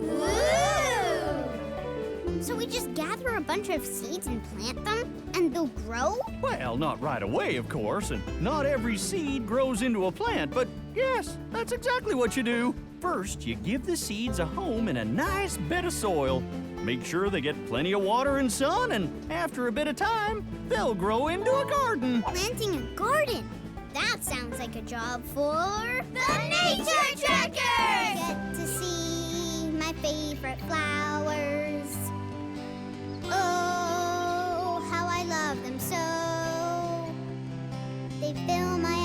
Ooh! So we just gather a bunch of seeds and plant them, and they'll grow? Well, not right away, of course, and not every seed grows into a plant, but yes, that's exactly what you do. First, you give the seeds a home in a nice bed of soil. Make sure they get plenty of water and sun, and after a bit of time, they'll grow into a garden. Planting a garden? That sounds like a job for the Nature Trackers! Get to see my favorite flowers. Oh, how I love them so. They fill my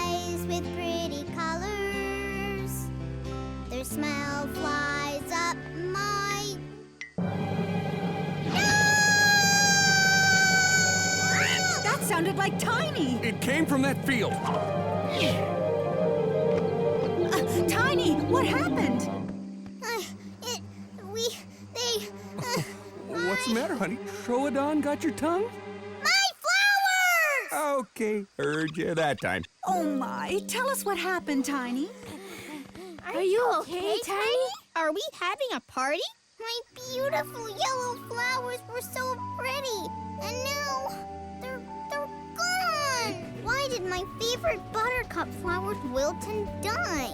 eyes with pretty colors. Their smell flies up my... That sounded like Tiny. It came from that field. Tiny, what happened? What's the matter, honey? Troodon got your tongue? My flowers! Okay, heard you that time. Oh my, tell us what happened, Tiny. Are you okay, Tiny? Are we having a party? My beautiful yellow flowers were so pretty, and now they're gone. Why did my favorite buttercup flowers wilt and die?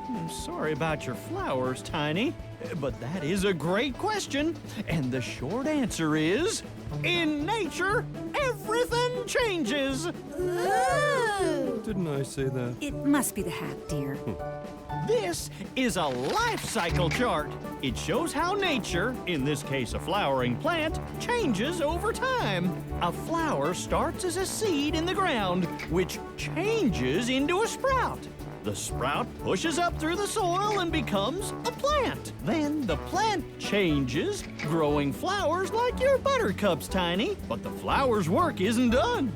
I'm sorry about your flowers, Tiny, but that is a great question. And the short answer is, in nature, everything changes. Ooh! Didn't I say that? It must be the hat, dear. This is a life cycle chart. It shows how nature, in this case a flowering plant, changes over time. A flower starts as a seed in the ground, which changes into a sprout. The sprout pushes up through the soil and becomes a plant. Then the plant changes, growing flowers like your buttercups, Tiny. But the flower's work isn't done.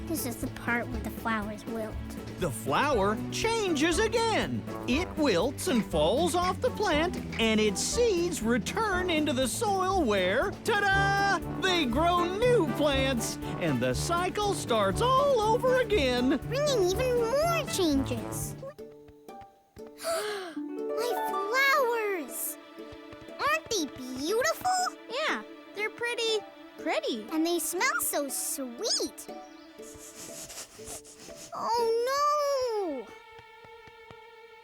This is the part where the flowers wilt. The flower changes again. It wilts and falls off the plant, and its seeds return into the soil where, ta-da, they grow new plants, and the cycle starts all over again. Bringing even more changes. My flowers! Aren't they beautiful? Yeah, they're pretty. And they smell so sweet. Oh no!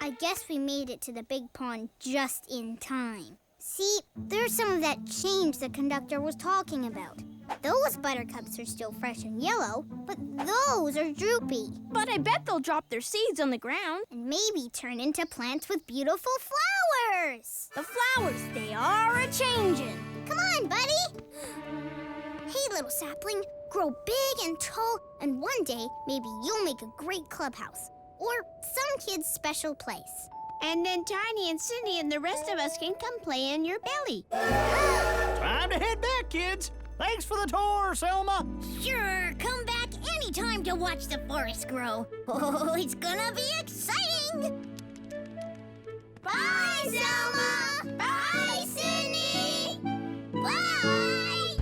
I guess we made it to the big pond just in time. See, there's some of that change the conductor was talking about. Those buttercups are still fresh and yellow, but those are droopy. But I bet they'll drop their seeds on the ground. And maybe turn into plants with beautiful flowers. The flowers, they are a-changin'. Come on, buddy. Hey, little sapling, grow big and tall, and one day, maybe you'll make a great clubhouse. Or some kid's special place. And then Tiny and Cindy and the rest of us can come play in your belly. Time to head back, kids. Thanks for the tour, Selma. Sure, come back anytime to watch the forest grow. Oh, it's gonna be exciting! Bye, Selma! Bye, Cindy! Bye!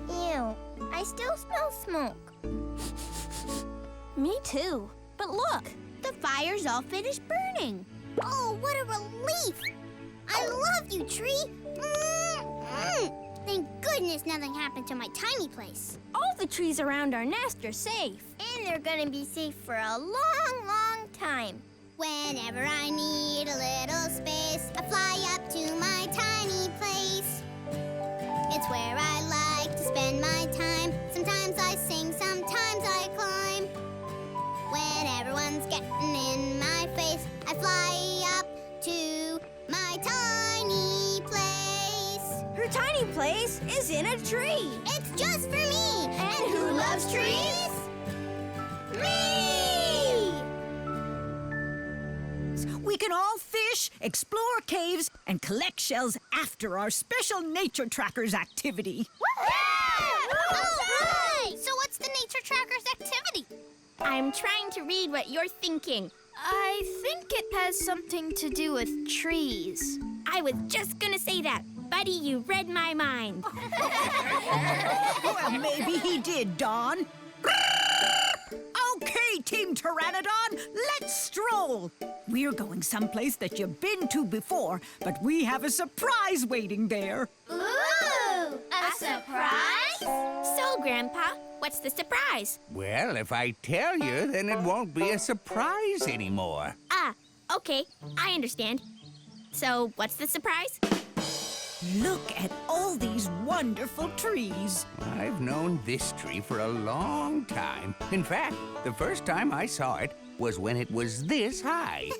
Ew, I still smell smoke. Me too. But look, the fire's all finished burning. Oh, what a relief! I love you, tree! Thank goodness nothing happened to my tiny place. All the trees around our nest are safe. And they're gonna be safe for a long, long time. Whenever I need a little space, I fly up to my tiny place. It's where I like to spend my time. Sometimes I sing, sometimes I climb. When everyone's getting in my face, I fly up to my tiny place. Her tiny place is in a tree. It's just for me. And who loves trees? Me! We can all fish, explore caves, and collect shells after our special Nature Trackers activity. Right! So what's the Nature Trackers activity? I'm trying to read what you're thinking. I think it has something to do with trees. I was just gonna say that. Buddy, you read my mind. Well, maybe he did, Don. Okay, Team Pteranodon, let's stroll. We're going someplace that you've been to before, but we have a surprise waiting there. Ooh, a surprise? So, Grandpa, what's the surprise? Well, if I tell you, then it won't be a surprise anymore. Ah, okay, I understand. So, what's the surprise? Look at all these wonderful trees. I've known this tree for a long time. In fact, the first time I saw it was when it was this high.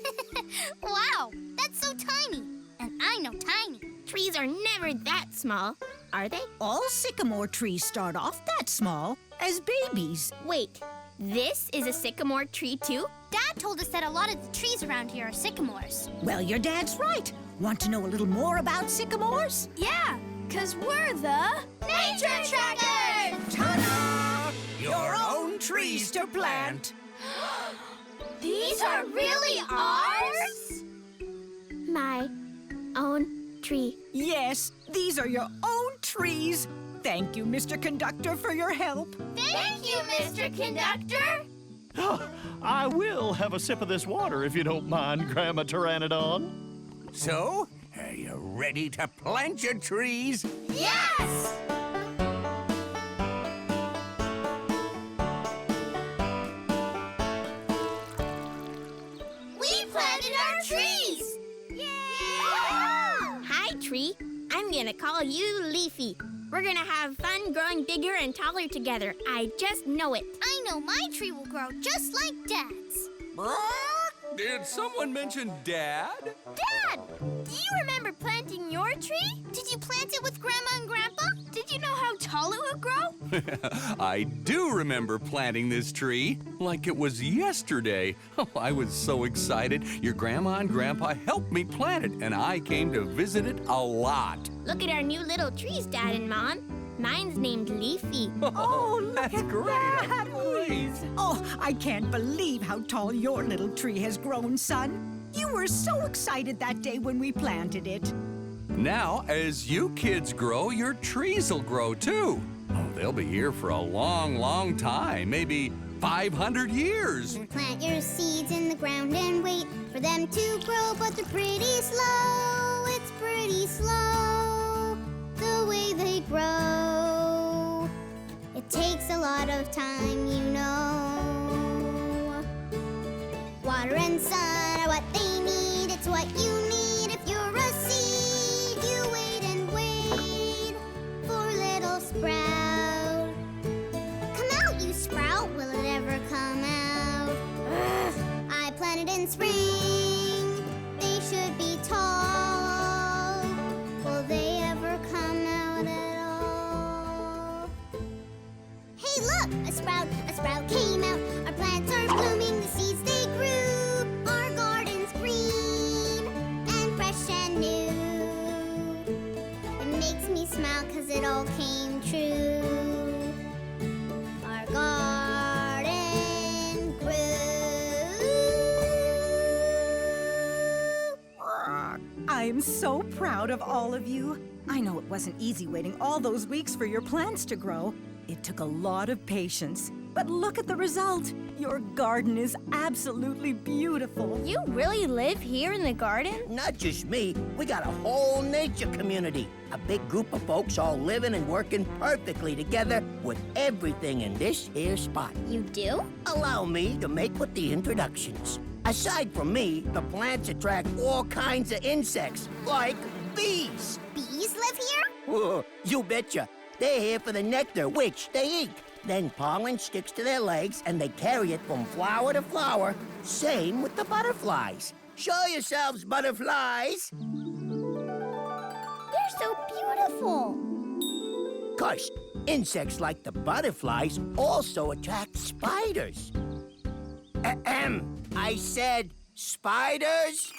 Wow, that's so tiny. And I know tiny. Trees are never that small, are they? All sycamore trees start off that small, as babies. Wait, this is a sycamore tree too? Dad told us that a lot of the trees around here are sycamores. Well, your dad's right. Want to know a little more about sycamores? Yeah, 'cause we're the Nature Trackers! Ta-da! Your own trees to plant. These are really ours? My own tree. Yes, these are your own trees. Thank you, Mr. Conductor, for your help. Thank you, Mr. Conductor. I will have a sip of this water if you don't mind, Grandma Pteranodon. So, are you ready to plant your trees? Yes! We planted our trees! Yay! Hi, tree. I'm gonna call you Leafy. We're gonna have fun growing bigger and taller together. I just know it. I know my tree will grow just like Dad's. Did someone mention Dad? Dad, do you remember planting your tree? Did you plant it with Grandma and Grandpa? Did you know how tall it would grow? I do remember planting this tree like it was yesterday. Oh, I was so excited. Your Grandma and Grandpa helped me plant it, and I came to visit it a lot. Look at our new little trees, Dad and Mom. Mine's named Leafy. Oh, look That's at great. that. Oh, I can't believe how tall your little tree has grown, son. You were so excited that day when we planted it. Now, as you kids grow, your trees will grow too. Oh, they'll be here for a long, long time, maybe 500 years. Plant your seeds in the ground and wait for them to grow, but they're pretty slow. It's pretty slow, the way they grow. It takes a lot of time, you know. Water and sun are what they need. It's what you need if you're a seed. You wait and wait for little sprout. Come out, you sprout. Will it ever come out? Ugh. I planted in spring. They should be tall. Will they ever come out at all? Hey, look! A sprout came out. Our plants are blooming. The seeds they grew. Our garden's green and fresh and new. It makes me smile 'cause it all came true. Our garden grew. I'm so proud of all of you. I know it wasn't easy waiting all those weeks for your plants to grow. It took a lot of patience. But look at the result. Your garden is absolutely beautiful. You really live here in the garden? Not just me, we got a whole nature community. A big group of folks all living and working perfectly together with everything in this here spot. You do? Allow me to make with the introductions. Aside from me, the plants attract all kinds of insects, like bees. Bees live here? Oh, you betcha. They're here for the nectar, which they eat. Then pollen sticks to their legs, and they carry it from flower to flower. Same with the butterflies. Show yourselves, butterflies. They're so beautiful. 'Cause insects like the butterflies also attract spiders. Ahem. I said spiders.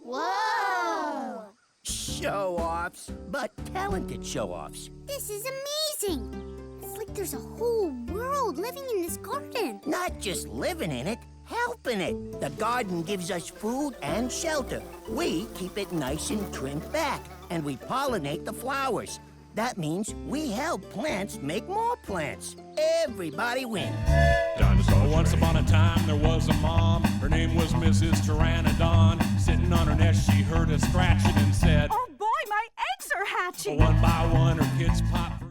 Whoa! Show-offs, but talented show-offs. This is amazing. It's like there's a whole world living in this garden. Not just living in it, helping it. The garden gives us food and shelter. We keep it nice and trimmed back, and we pollinate the flowers. That means we help plants make more plants. Everybody wins. Dinosaur. Once upon a time, there was a mom. Her name was Mrs. Pteranodon. Sitting on her nest, she heard a scratching and said, Oh boy, my eggs are hatching! one by one, her kids popped.